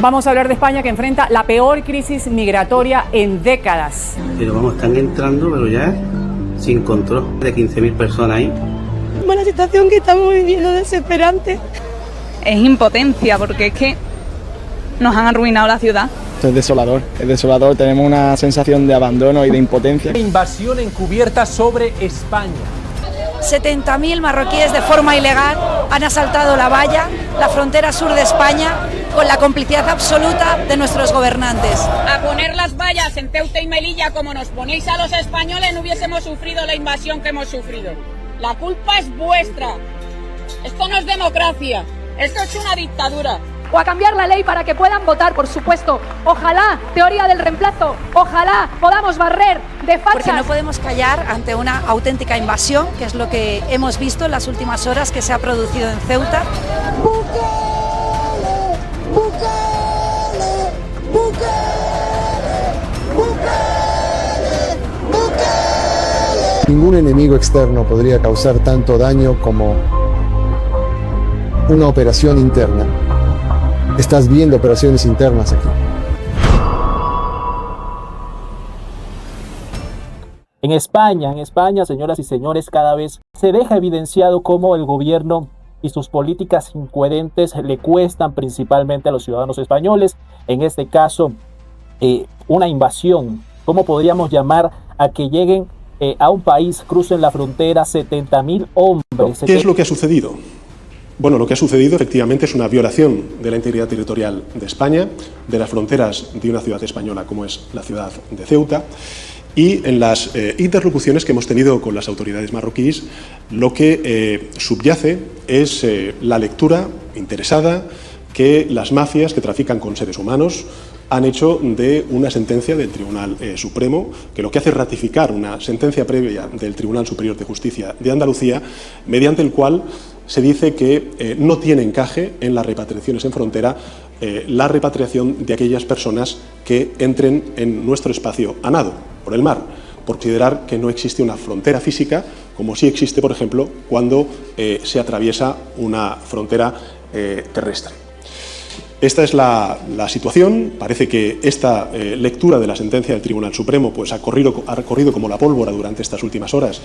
Vamos a hablar de España, que enfrenta la peor crisis migratoria en décadas. Pero vamos, están entrando, pero ya sin control, de 15.000 personas ahí. Una situación que estamos viviendo desesperante. Es impotencia, porque es que nos han arruinado la ciudad. Es desolador, tenemos una sensación de abandono y de impotencia. Invasión encubierta sobre España. 70.000 marroquíes de forma ilegal han asaltado la valla, la frontera sur de España, con la complicidad absoluta de nuestros gobernantes. A poner las vallas en Ceuta y Melilla como nos ponéis a los españoles, no hubiésemos sufrido la invasión que hemos sufrido. La culpa es vuestra. Esto no es democracia, esto es una dictadura. O a cambiar la ley para que puedan votar, por supuesto. Ojalá, teoría del reemplazo, ojalá podamos barrer de fachas. Porque no podemos callar ante una auténtica invasión, que es lo que hemos visto en las últimas horas que se ha producido en Ceuta. Ningún enemigo externo podría causar tanto daño como una operación interna. Estás viendo operaciones internas aquí. En España, señoras y señores, cada vez se deja evidenciado cómo el gobierno y sus políticas incoherentes le cuestan principalmente a los ciudadanos españoles. En este caso, una invasión. ¿Cómo podríamos llamar a que lleguen a un país, crucen la frontera 70.000 hombres? ¿Qué es lo que ha sucedido? Bueno, lo que ha sucedido efectivamente es una violación de la integridad territorial de España, de las fronteras de una ciudad española como es la ciudad de Ceuta, y en las interlocuciones que hemos tenido con las autoridades marroquíes, lo que subyace es la lectura interesada que las mafias que trafican con seres humanos han hecho de una sentencia del Tribunal Supremo, que lo que hace es ratificar una sentencia previa del Tribunal Superior de Justicia de Andalucía, mediante el cual se dice que no tiene encaje en las repatriaciones en frontera la repatriación de aquellas personas que entren en nuestro espacio a nado, por el mar, por considerar que no existe una frontera física, como sí existe, por ejemplo, cuando se atraviesa una frontera terrestre. Esta es la situación. Parece que esta lectura de la sentencia del Tribunal Supremo pues, ha corrido como la pólvora durante estas últimas horas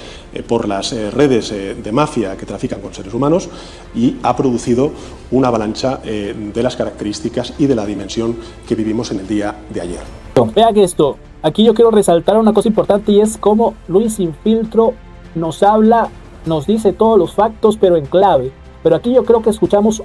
por las redes de mafia que trafican con seres humanos y ha producido una avalancha de las características y de la dimensión que vivimos en el día de ayer. Vean esto, aquí yo quiero resaltar una cosa importante y es cómo Luis Sin Filtro nos habla, nos dice todos los factos pero en clave. Pero aquí yo creo que escuchamos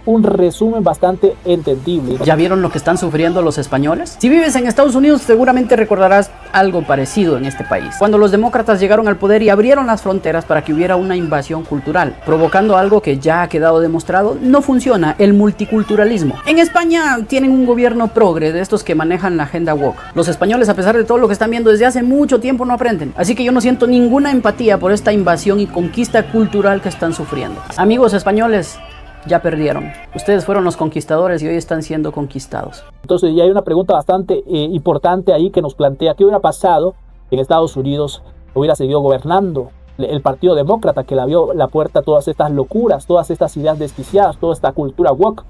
un resumen bastante entendible. ¿Ya vieron lo que están sufriendo los españoles? Si vives en Estados Unidos seguramente recordarás algo parecido en este país. Cuando los demócratas llegaron al poder y abrieron las fronteras para que hubiera una invasión cultural, provocando algo que ya ha quedado demostrado, no funciona, el multiculturalismo. En España tienen un gobierno progre, de estos que manejan la agenda woke. Los españoles, a pesar de todo lo que están viendo desde hace mucho tiempo, no aprenden. Así que yo no siento ninguna empatía por esta invasión y conquista cultural que están sufriendo. Amigos españoles, ya perdieron. Ustedes fueron los conquistadores y hoy están siendo conquistados. Entonces ya hay una pregunta bastante importante ahí que nos plantea qué hubiera pasado si en Estados Unidos hubiera seguido gobernando el Partido Demócrata, que le abrió la puerta a todas estas locuras, todas estas ideas desquiciadas, toda esta cultura woke.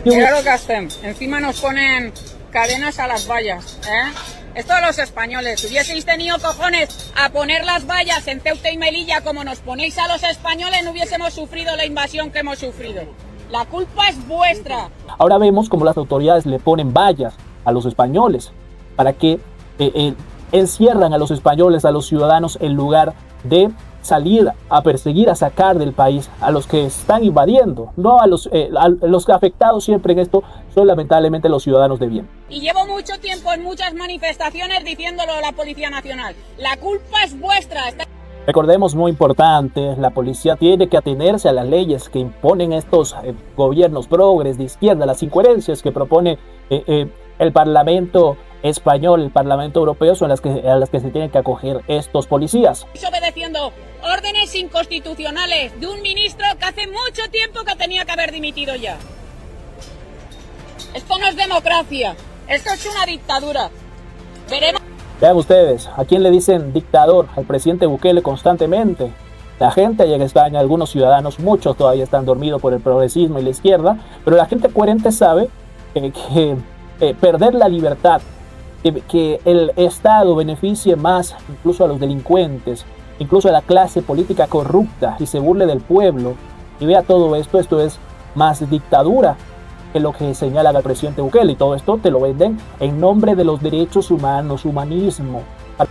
Mira lo que hacen. Encima nos ponen cadenas a las vallas, Esto de los españoles, hubieseis tenido cojones a poner las vallas en Ceuta y Melilla como nos ponéis a los españoles, no hubiésemos sufrido la invasión que hemos sufrido. La culpa es vuestra. Ahora vemos cómo las autoridades le ponen vallas a los españoles para que encierran a los españoles, a los ciudadanos, en lugar de salir a perseguir, a sacar del país a los que están invadiendo. No a los afectados siempre en esto son lamentablemente los ciudadanos de bien. Y llevo mucho tiempo en muchas manifestaciones diciéndolo a la Policía Nacional. La culpa es vuestra. Recordemos, muy importante, la policía tiene que atenerse a las leyes que imponen estos gobiernos progres de izquierda, las incoherencias que propone el Parlamento español, el Parlamento Europeo, son a las que se tienen que acoger estos policías. Obedeciendo órdenes inconstitucionales de un ministro que hace mucho tiempo que tenía que haber dimitido ya. Esto no es democracia, esto es una dictadura. Veremos. Vean ustedes, ¿a quién le dicen dictador? Al presidente Bukele constantemente. La gente allá en España, algunos ciudadanos, muchos todavía están dormidos por el progresismo y la izquierda, pero la gente coherente sabe perder la libertad, que el Estado beneficie más incluso a los delincuentes, incluso a la clase política corrupta, y se burle del pueblo y vea todo esto, esto es más dictadura que lo que señala el presidente Bukele, y todo esto te lo venden en nombre de los derechos humanos, humanismo.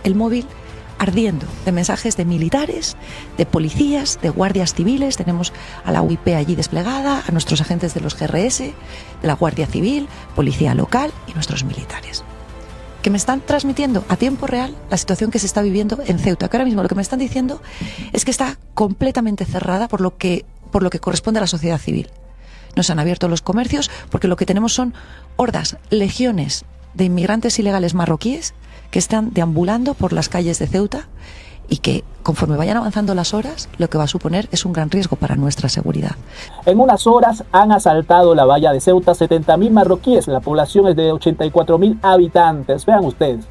El móvil ardiendo de mensajes de militares, de policías, de guardias civiles. Tenemos a la UIP allí desplegada, a nuestros agentes de los GRS, de la Guardia Civil, Policía Local y nuestros militares, que me están transmitiendo a tiempo real la situación que se está viviendo en Ceuta, que ahora mismo lo que me están diciendo es que está completamente cerrada por lo que corresponde a la sociedad civil. No se han abierto los comercios porque lo que tenemos son hordas, legiones de inmigrantes ilegales marroquíes que están deambulando por las calles de Ceuta y que, conforme vayan avanzando las horas, lo que va a suponer es un gran riesgo para nuestra seguridad. En unas horas han asaltado la valla de Ceuta 70.000 marroquíes. La población es de 84.000 habitantes. Vean ustedes,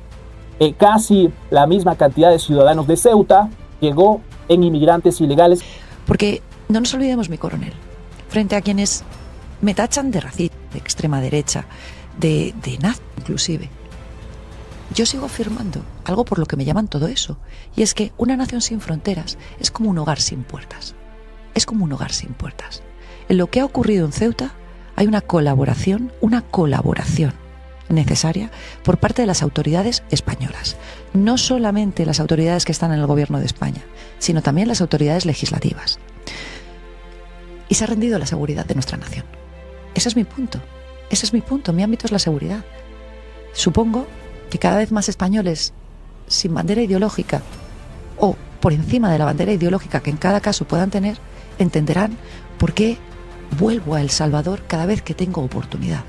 casi la misma cantidad de ciudadanos de Ceuta llegó en inmigrantes ilegales. Porque no nos olvidemos, mi coronel, frente a quienes me tachan de racista, de extrema derecha, de nazi inclusive, yo sigo afirmando algo por lo que me llaman todo eso, y es que una nación sin fronteras es como un hogar sin puertas. Es como un hogar sin puertas. En lo que ha ocurrido en Ceuta hay una colaboración necesaria por parte de las autoridades españolas. No solamente las autoridades que están en el gobierno de España, sino también las autoridades legislativas. Y se ha rendido la seguridad de nuestra nación. Ese es mi punto. Mi ámbito es la seguridad. Supongo que cada vez más españoles sin bandera ideológica o por encima de la bandera ideológica que en cada caso puedan tener, entenderán por qué vuelvo a El Salvador cada vez que tengo oportunidad.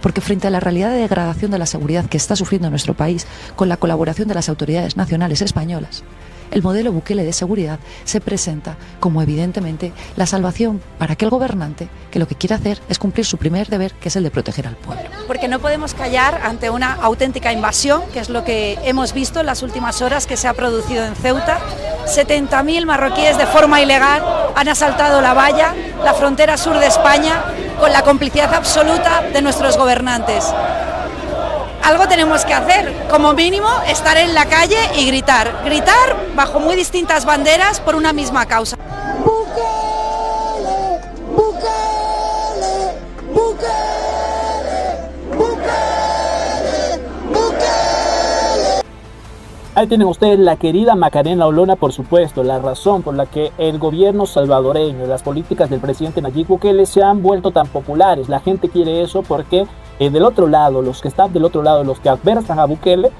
Porque frente a la realidad de degradación de la seguridad que está sufriendo nuestro país con la colaboración de las autoridades nacionales españolas, el modelo Bukele de seguridad se presenta como evidentemente la salvación para aquel gobernante que lo que quiere hacer es cumplir su primer deber, que es el de proteger al pueblo. Porque no podemos callar ante una auténtica invasión, que es lo que hemos visto en las últimas horas que se ha producido en Ceuta. 70.000 marroquíes de forma ilegal han asaltado la valla, la frontera sur de España, con la complicidad absoluta de nuestros gobernantes. Algo tenemos que hacer, como mínimo estar en la calle y gritar bajo muy distintas banderas por una misma causa. ¡Bukele! ¡Bukele! ¡Bukele! ¡Bukele! ¡Bukele! Ahí tienen ustedes la querida Macarena Olona, por supuesto, la razón por la que el gobierno salvadoreño, las políticas del presidente Nayib Bukele se han vuelto tan populares. La gente quiere eso porque del otro lado, los que están del otro lado, los que adversan a Bukele,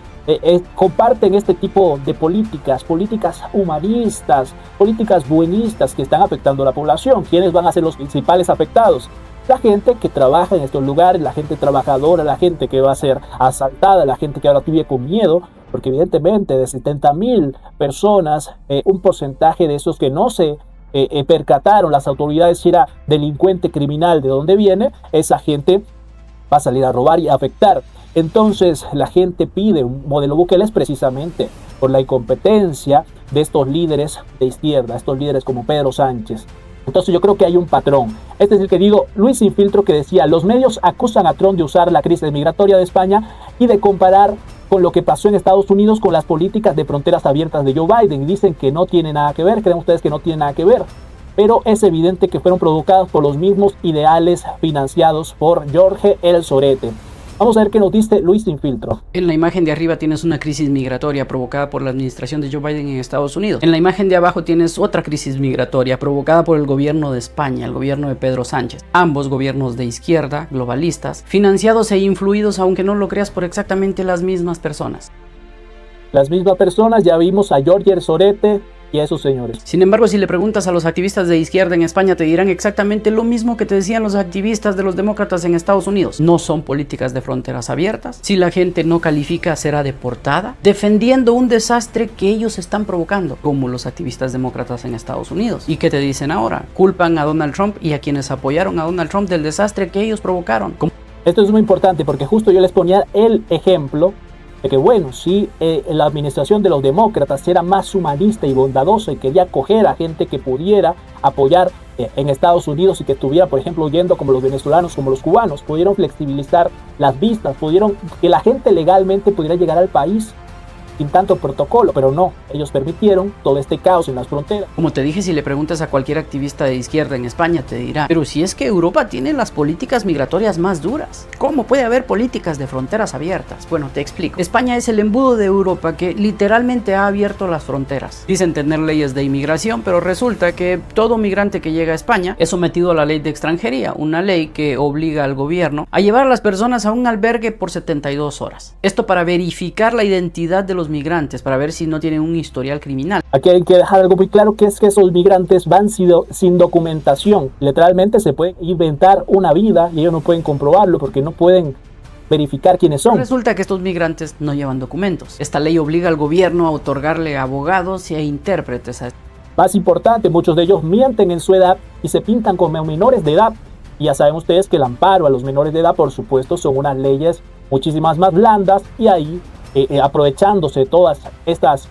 comparten este tipo de políticas humanistas, políticas buenistas que están afectando a la población. ¿Quiénes van a ser los principales afectados? La gente que trabaja en estos lugares, la gente trabajadora, la gente que va a ser asaltada, la gente que ahora vive con miedo, porque evidentemente de 70.000 personas, un porcentaje de esos que no se percataron las autoridades si era delincuente criminal de dónde viene, esa gente va a salir a robar y a afectar. Entonces la gente pide un modelo Bukele precisamente por la incompetencia de estos líderes de izquierda, estos líderes como Pedro Sánchez. Entonces yo creo que hay un patrón. Este es el que digo, Luis Sin Filtro, que decía: los medios acusan a Trump de usar la crisis migratoria de España y de comparar con lo que pasó en Estados Unidos con las políticas de fronteras abiertas de Joe Biden. Y dicen que no tiene nada que ver. ¿Creen ustedes que no tiene nada que ver? Pero es evidente que fueron provocados por los mismos ideales financiados por Jorge El Sorete. Vamos a ver qué nos dice Luis Sin Filtro. En la imagen de arriba tienes una crisis migratoria provocada por la administración de Joe Biden en Estados Unidos. En la imagen de abajo tienes otra crisis migratoria provocada por el gobierno de España, el gobierno de Pedro Sánchez. Ambos gobiernos de izquierda, globalistas, financiados e influidos, aunque no lo creas, por exactamente las mismas personas. Las mismas personas, ya vimos a Jorge El Sorete y a esos señores. Sin embargo, si le preguntas a los activistas de izquierda en España, te dirán exactamente lo mismo que te decían los activistas de los demócratas en Estados Unidos. No son políticas de fronteras abiertas. Si la gente no califica, será deportada, defendiendo un desastre que ellos están provocando, como los activistas demócratas en Estados Unidos. ¿Y qué te dicen ahora? Culpan a Donald Trump y a quienes apoyaron a Donald Trump del desastre que ellos provocaron. Esto es muy importante porque justo yo les ponía el ejemplo de que, bueno, si la administración de los demócratas era más humanista y bondadosa y quería acoger a gente que pudiera apoyar en Estados Unidos y que estuvieran, por ejemplo, huyendo como los venezolanos, como los cubanos. Pudieron flexibilizar las vistas, pudieron que la gente legalmente pudiera llegar al país sin tanto protocolo, pero no, ellos permitieron todo este caos en las fronteras. Como te dije, si le preguntas a cualquier activista de izquierda en España, te dirá, pero si es que Europa tiene las políticas migratorias más duras, ¿cómo puede haber políticas de fronteras abiertas? Bueno, te explico. España es el embudo de Europa que literalmente ha abierto las fronteras. Dicen tener leyes de inmigración, pero resulta que todo migrante que llega a España es sometido a la ley de extranjería, una ley que obliga al gobierno a llevar a las personas a un albergue por 72 horas. Esto para verificar la identidad de los migrantes, para ver si no tienen un historial criminal. Aquí hay que dejar algo muy claro, que es que esos migrantes van sin documentación. Literalmente se puede inventar una vida y ellos no pueden comprobarlo porque no pueden verificar quiénes son. Resulta que estos migrantes no llevan documentos. Esta ley obliga al gobierno a otorgarle abogados e intérpretes. Más importante, muchos de ellos mienten en su edad y se pintan como menores de edad. Y ya saben ustedes que el amparo a los menores de edad, por supuesto, son unas leyes muchísimas más blandas, y ahí aprovechándose todas estas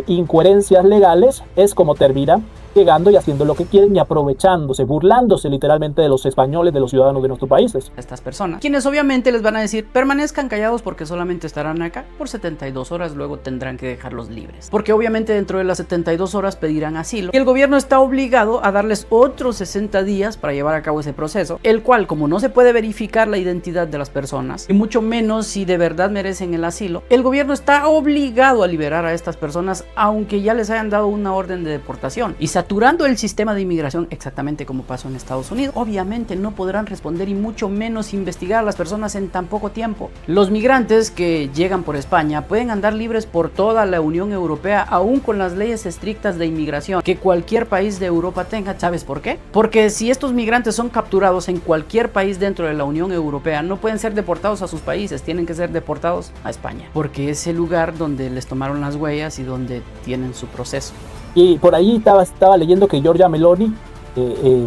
incoherencias legales es como terminan llegando y haciendo lo que quieren y aprovechándose, burlándose literalmente de los españoles, de los ciudadanos de nuestros países. Estas personas, quienes obviamente les van a decir, permanezcan callados porque solamente estarán acá por 72 horas, luego tendrán que dejarlos libres. Porque obviamente dentro de las 72 horas pedirán asilo y el gobierno está obligado a darles otros 60 días para llevar a cabo ese proceso, el cual, como no se puede verificar la identidad de las personas, y mucho menos si de verdad merecen el asilo, el gobierno está obligado a liberar a estas personas aunque ya les hayan dado una orden de deportación. Y saturando el sistema de inmigración exactamente como pasó en Estados Unidos, obviamente no podrán responder y mucho menos investigar a las personas en tan poco tiempo. Los migrantes que llegan por España pueden andar libres por toda la Unión Europea, aún con las leyes estrictas de inmigración que cualquier país de Europa tenga. ¿Sabes por qué? Porque si estos migrantes son capturados en cualquier país dentro de la Unión Europea, no pueden ser deportados a sus países, tienen que ser deportados a España, porque es el lugar donde les tomaron las huellas y donde tienen su proceso. Y por ahí estaba leyendo que Giorgia Meloni,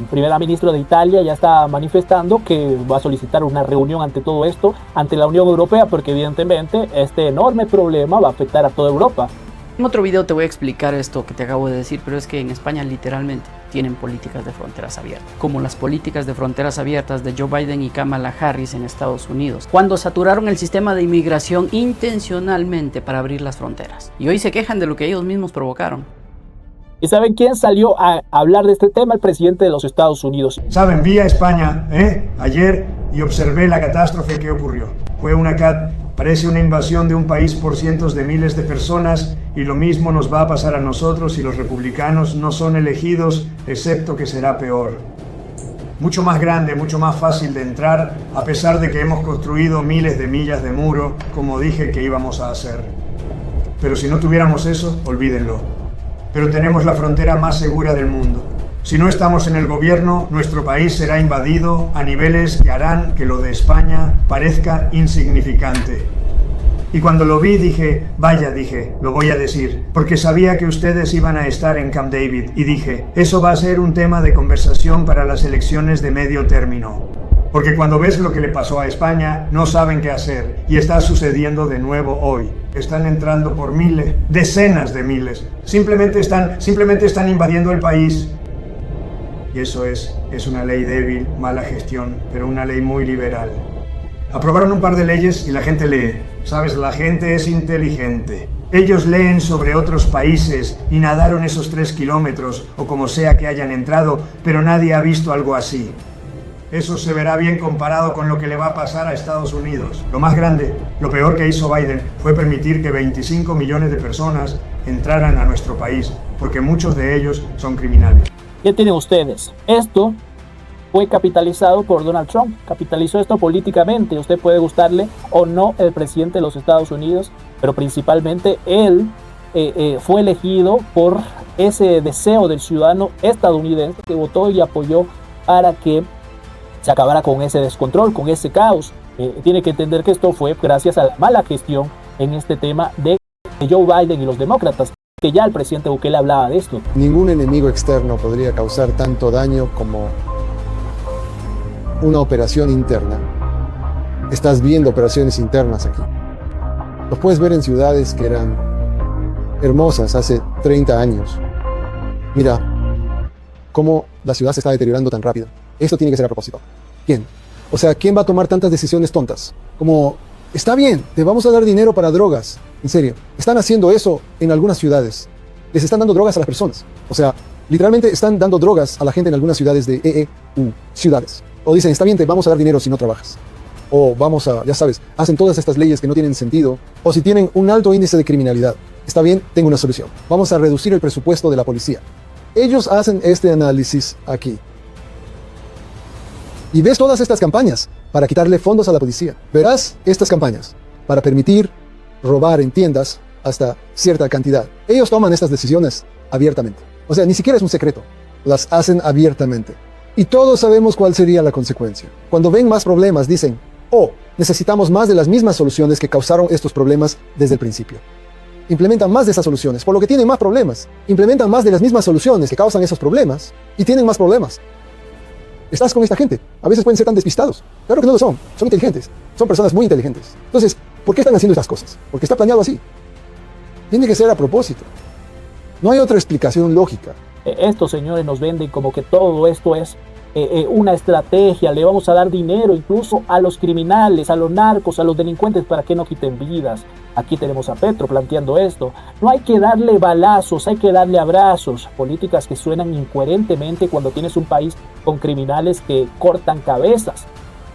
primera ministra de Italia, ya está manifestando que va a solicitar una reunión ante todo esto, ante la Unión Europea, porque evidentemente este enorme problema va a afectar a toda Europa. En otro video te voy a explicar esto que te acabo de decir, pero es que en España literalmente tienen políticas de fronteras abiertas, como las políticas de fronteras abiertas de Joe Biden y Kamala Harris en Estados Unidos, cuando saturaron el sistema de inmigración intencionalmente para abrir las fronteras. Y hoy se quejan de lo que ellos mismos provocaron. ¿Y saben quién salió a hablar de este tema? El presidente de los Estados Unidos. Saben, vi a España ayer y observé la catástrofe que ocurrió. Parece una invasión de un país por cientos de miles de personas, y lo mismo nos va a pasar a nosotros si los republicanos no son elegidos, excepto que será peor. Mucho más grande, mucho más fácil de entrar, a pesar de que hemos construido miles de millas de muro, como dije que íbamos a hacer. Pero si no tuviéramos eso, olvídenlo. Pero tenemos la frontera más segura del mundo. Si no estamos en el gobierno, nuestro país será invadido a niveles que harán que lo de España parezca insignificante. Y cuando lo vi dije, lo voy a decir, porque sabía que ustedes iban a estar en Camp David, y dije, eso va a ser un tema de conversación para las elecciones de medio término. Porque cuando ves lo que le pasó a España, no saben qué hacer, y está sucediendo de nuevo hoy. Están entrando por miles, decenas de miles. Simplemente están invadiendo el país. Y eso es una ley débil, mala gestión, pero una ley muy liberal. Aprobaron un par de leyes y la gente lee. ¿Sabes? La gente es inteligente. Ellos leen sobre otros países y nadaron esos 3 kilómetros, o como sea que hayan entrado, pero nadie ha visto algo así. Eso se verá bien comparado con lo que le va a pasar a Estados Unidos. Lo más grande, lo peor que hizo Biden fue permitir que 25 millones de personas entraran a nuestro país, porque muchos de ellos son criminales. ¿Qué tienen ustedes? Esto fue capitalizado por Donald Trump, capitalizó esto políticamente. Usted puede gustarle o no el presidente de los Estados Unidos, pero principalmente él fue elegido por ese deseo del ciudadano estadounidense que votó y apoyó para que se acabara con ese descontrol, con ese caos. Tiene que entender que esto fue gracias a la mala gestión en este tema de Joe Biden y los demócratas, que ya el presidente Bukele hablaba de esto. Ningún enemigo externo podría causar tanto daño como una operación interna. Estás viendo operaciones internas aquí. Lo puedes ver en ciudades que eran hermosas hace 30 años. Mira, cómo la ciudad se está deteriorando tan rápido. Esto tiene que ser a propósito. ¿Quién? O sea, ¿quién va a tomar tantas decisiones tontas? Como, está bien, te vamos a dar dinero para drogas. En serio, están haciendo eso en algunas ciudades. Les están dando drogas a las personas. O sea, literalmente están dando drogas a la gente en algunas ciudades de ciudades. O dicen, está bien, te vamos a dar dinero si no trabajas. O vamos a, ya sabes, hacen todas estas leyes que no tienen sentido. O si tienen un alto índice de criminalidad. Está bien, tengo una solución. Vamos a reducir el presupuesto de la policía. Ellos hacen este análisis aquí. Y ves todas estas campañas para quitarle fondos a la policía. Verás estas campañas para permitir robar en tiendas hasta cierta cantidad. Ellos toman estas decisiones abiertamente. O sea, ni siquiera es un secreto. Las hacen abiertamente. Y todos sabemos cuál sería la consecuencia. Cuando ven más problemas, dicen, oh, necesitamos más de las mismas soluciones que causaron estos problemas desde el principio. Implementan más de esas soluciones, por lo que tienen más problemas. Implementan más de las mismas soluciones que causan esos problemas y tienen más problemas. Estás con esta gente. A veces pueden ser tan despistados. Claro que no lo son. Son inteligentes. Son personas muy inteligentes. Entonces, ¿por qué están haciendo estas cosas? Porque está planeado así. Tiene que ser a propósito. No hay otra explicación lógica. Estos señores nos venden como que todo esto es una estrategia. Le vamos a dar dinero incluso a los criminales, a los narcos, a los delincuentes para que no quiten vidas. Aquí tenemos a Petro planteando esto. No hay que darle balazos, hay que darle abrazos. Políticas que suenan incoherentemente cuando tienes un país con criminales que cortan cabezas.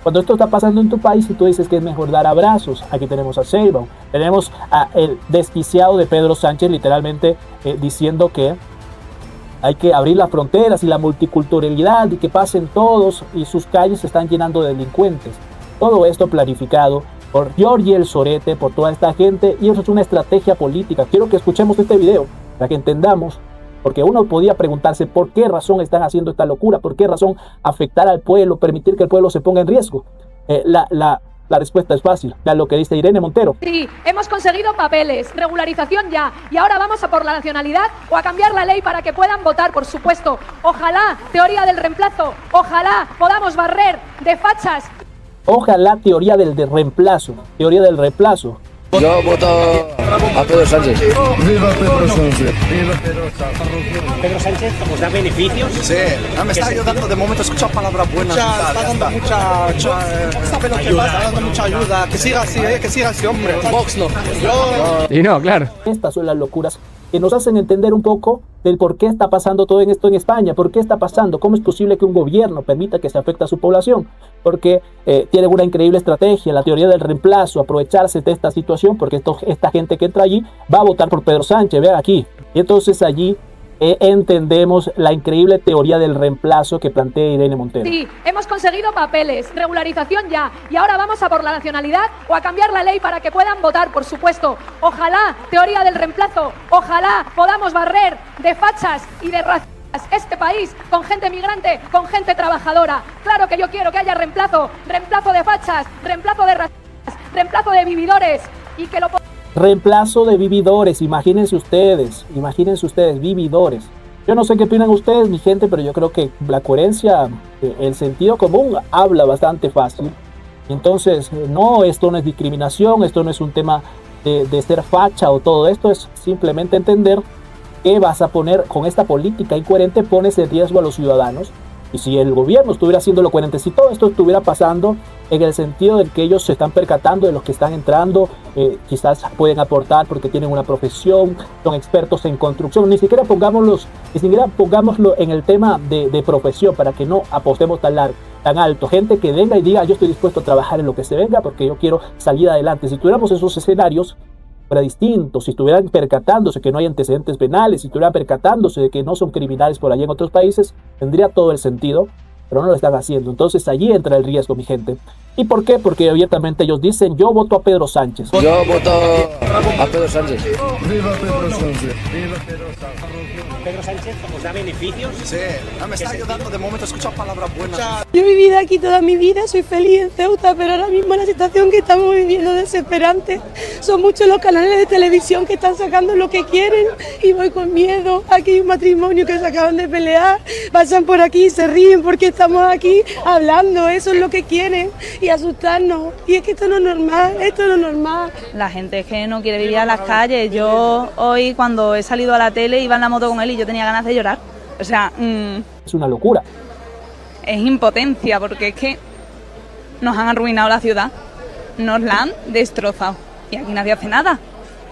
Cuando esto está pasando en tu país y tú dices que es mejor dar abrazos. Aquí tenemos a Sheinbaum. Tenemos a el desquiciado de Pedro Sánchez literalmente diciendo que hay que abrir las fronteras y la multiculturalidad y que pasen todos y sus calles se están llenando de delincuentes. Todo esto planificado por Giorgi el Sorete, por toda esta gente, y eso es una estrategia política. Quiero que escuchemos este video para que entendamos, porque uno podía preguntarse por qué razón están haciendo esta locura, por qué razón afectar al pueblo, permitir que el pueblo se ponga en riesgo. La respuesta es fácil, ya lo que dice Irene Montero. Sí, hemos conseguido papeles, regularización ya, y ahora vamos a por la nacionalidad o a cambiar la ley para que puedan votar, por supuesto. Ojalá, teoría del reemplazo, ojalá podamos barrer de fachas. Ojalá teoría del reemplazo, teoría del reemplazo. Yo voto a Pedro Sánchez. ¡Viva Pedro Sánchez! ¡Viva Pedro Sánchez! ¿Pedro Sánchez os da beneficios? Sí, me está ayudando, de momento escucho palabras buenas. Está dando mucha ¿sabes lo que pasa? Está dando mucha ayuda. Que siga así, hombre. Vox no. Y no, claro. Estas son las locuras que nos hacen entender un poco del por qué está pasando todo esto en España, por qué está pasando, cómo es posible que un gobierno permita que se afecte a su población, porque tienen una increíble estrategia, la teoría del reemplazo, aprovecharse de esta situación, porque esta gente que entra allí va a votar por Pedro Sánchez, vean aquí, y entonces allí entendemos la increíble teoría del reemplazo que plantea Irene Montero. Sí, hemos conseguido papeles, regularización ya, y ahora vamos a por la nacionalidad o a cambiar la ley para que puedan votar, por supuesto. Ojalá, teoría del reemplazo, ojalá podamos barrer de fachas y de racistas este país con gente migrante, con gente trabajadora. Claro que yo quiero que haya reemplazo de fachas, reemplazo de racistas, reemplazo de vividores y que lo Reemplazo de vividores, imagínense ustedes, vividores. Yo no sé qué opinan ustedes, mi gente, pero yo creo que la coherencia, el sentido común habla bastante fácil. Entonces, no, esto no es discriminación, esto no es un tema de ser facha o todo esto, es simplemente entender que vas a poner, con esta política incoherente, pones en riesgo a los ciudadanos. Y si el gobierno estuviera haciendo lo coherente, si todo esto estuviera pasando en el sentido de que ellos se están percatando de los que están entrando, quizás pueden aportar porque tienen una profesión, son expertos en construcción, ni siquiera pongámoslo en el tema de profesión para que no apostemos tan alto. Gente que venga y diga, yo estoy dispuesto a trabajar en lo que se venga porque yo quiero salir adelante. Si tuviéramos esos escenarios, fuera distinto. Si estuvieran percatándose que no hay antecedentes penales, si estuvieran percatándose de que no son criminales por allá en otros países, tendría todo el sentido, pero no lo están haciendo. Entonces allí entra el riesgo, mi gente. ¿Y por qué? Porque abiertamente ellos dicen, yo voto a Pedro Sánchez. Yo voto a Pedro Sánchez. ¡Viva Pedro Sánchez! ¡Viva Pedro Sánchez! ¿Pedro Sánchez os da beneficios? Sí, me está ayudando, de momento escucho palabras buenas. Yo he vivido aquí toda mi vida, soy feliz en Ceuta, pero ahora mismo la situación que estamos viviendo es desesperante. Son muchos los canales de televisión que están sacando lo que quieren y voy con miedo. Aquí hay un matrimonio que se acaban de pelear, pasan por aquí y se ríen porque estamos aquí hablando, eso es lo que quieren, y asustarnos. Y es que esto no es normal, esto no es normal. La gente es que no quiere vivir a las calles. Yo hoy cuando he salido a la tele iba en la moto con él y yo tenía ganas de llorar. O sea, Es una locura. es impotencia, porque es que nos han arruinado la ciudad, nos la han destrozado. Y aquí nadie hace nada.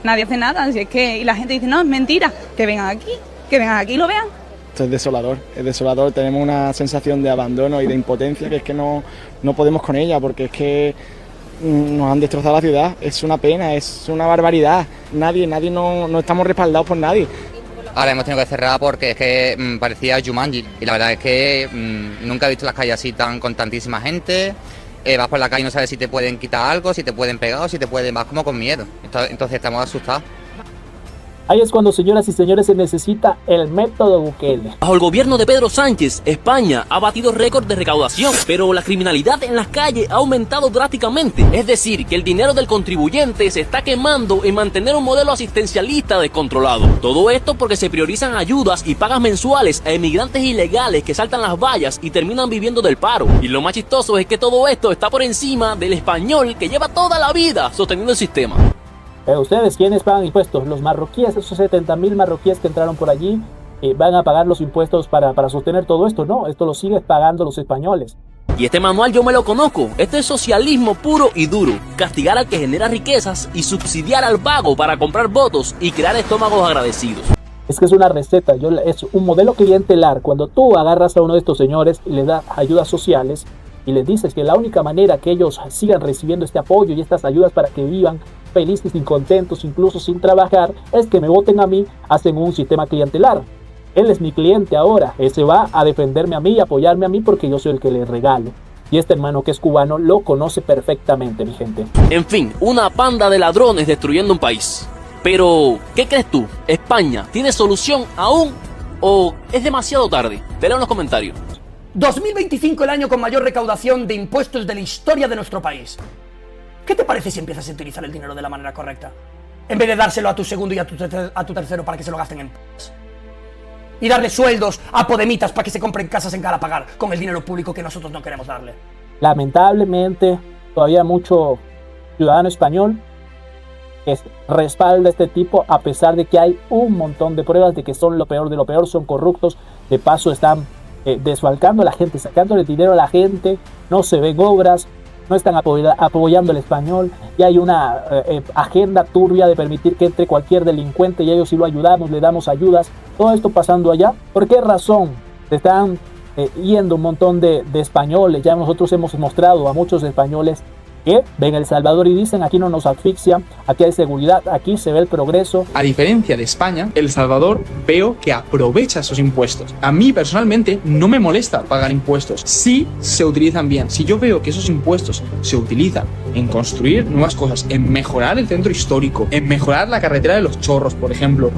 Nadie hace nada. Así es que, y la gente dice, no, es mentira. Que vengan aquí y lo vean. Esto es desolador, tenemos una sensación de abandono y de impotencia que es que no podemos con ella, porque es que nos han destrozado la ciudad, es una pena, es una barbaridad, nadie no estamos respaldados por nadie. Ahora hemos tenido que cerrar porque es que parecía Jumanji y la verdad es que nunca he visto las calles así con tantísima gente. Vas por la calle y no sabes si te pueden quitar algo, si te pueden pegar o si te pueden, vas como con miedo. Entonces estamos asustados. Ahí es cuando, señoras y señores, se necesita el método Bukele. Bajo el gobierno de Pedro Sánchez, España ha batido récord de recaudación, pero la criminalidad en las calles ha aumentado drásticamente. Es decir, que el dinero del contribuyente se está quemando en mantener un modelo asistencialista descontrolado. Todo esto porque se priorizan ayudas y pagas mensuales a emigrantes ilegales que saltan las vallas y terminan viviendo del paro. Y lo más chistoso es que todo esto está por encima del español que lleva toda la vida sosteniendo el sistema. Ustedes, ¿quiénes pagan impuestos? Los marroquíes, esos 70.000 marroquíes que entraron por allí, van a pagar los impuestos para sostener todo esto. No, esto lo siguen pagando los españoles. Y este manual yo me lo conozco. Este es socialismo puro y duro. Castigar al que genera riquezas y subsidiar al vago para comprar votos y crear estómagos agradecidos. Es que es una receta, es un modelo clientelar. Cuando tú agarras a uno de estos señores y le das ayudas sociales y les dices que la única manera que ellos sigan recibiendo este apoyo y estas ayudas para que vivan felices y contentos, incluso sin trabajar, es que me voten a mí, hacen un sistema clientelar. Él es mi cliente ahora, ese va a defenderme a mí y apoyarme a mí porque yo soy el que le regalo. Y este hermano que es cubano lo conoce perfectamente, mi gente. En fin, una panda de ladrones destruyendo un país. Pero, ¿qué crees tú? ¿España tiene solución aún o es demasiado tarde? Te leo en los comentarios. 2025, el año con mayor recaudación de impuestos de la historia de nuestro país. ¿Qué te parece si empiezas a utilizar el dinero de la manera correcta? En vez de dárselo a tu segundo y a tu tercero para que se lo gasten en p***s. Y darle sueldos a podemitas para que se compren casas en Galapagar con el dinero público que nosotros no queremos darle. Lamentablemente, todavía mucho ciudadano español que respalda a este tipo, a pesar de que hay un montón de pruebas de que son lo peor de lo peor, son corruptos. De paso están desfalcando a la gente, sacándole dinero a la gente, no se ven obras, no están apoyando el español, y hay una agenda turbia de permitir que entre cualquier delincuente y ellos sí lo ayudamos, le damos ayudas. Todo esto pasando allá. ¿Por qué razón se están yendo un montón de españoles? Ya nosotros hemos mostrado a muchos españoles que ven El Salvador y dicen: aquí no nos asfixia, aquí hay seguridad, aquí se ve el progreso. A diferencia de España, El Salvador veo que aprovecha esos impuestos. A mí personalmente no me molesta pagar impuestos si se utilizan bien. Si yo veo que esos impuestos se utilizan en construir nuevas cosas, en mejorar el centro histórico, en mejorar la carretera de los Chorros, por ejemplo,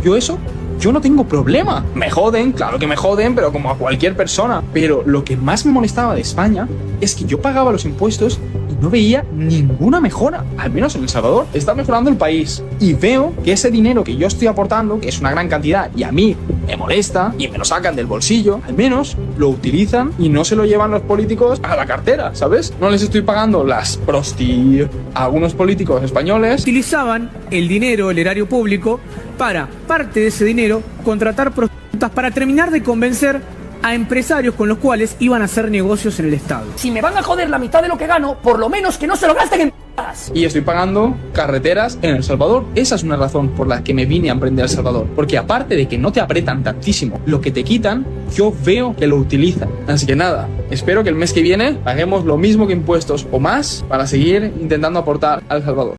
yo no tengo problema. Me joden, claro que me joden, pero como a cualquier persona. Pero lo que más me molestaba de España es que yo pagaba los impuestos y no veía ninguna mejora. Al menos en El Salvador está mejorando el país. Y veo que ese dinero que yo estoy aportando, que es una gran cantidad y a mí me molesta y me lo sacan del bolsillo, al menos lo utilizan y no se lo llevan los políticos a la cartera, ¿sabes? No les estoy pagando las prosti a algunos políticos españoles. Utilizaban el dinero, el erario público, para parte de ese dinero contratar prostitutas para terminar de convencer a empresarios con los cuales iban a hacer negocios en el Estado. Si me van a joder la mitad de lo que gano, por lo menos que no se lo gasten en p***as. Y estoy pagando carreteras en El Salvador. Esa es una razón por la que me vine a emprender El Salvador. Porque aparte de que no te apretan tantísimo, lo que te quitan, yo veo que lo utilizan. Así que nada, espero que el mes que viene paguemos lo mismo que impuestos o más para seguir intentando aportar a El Salvador.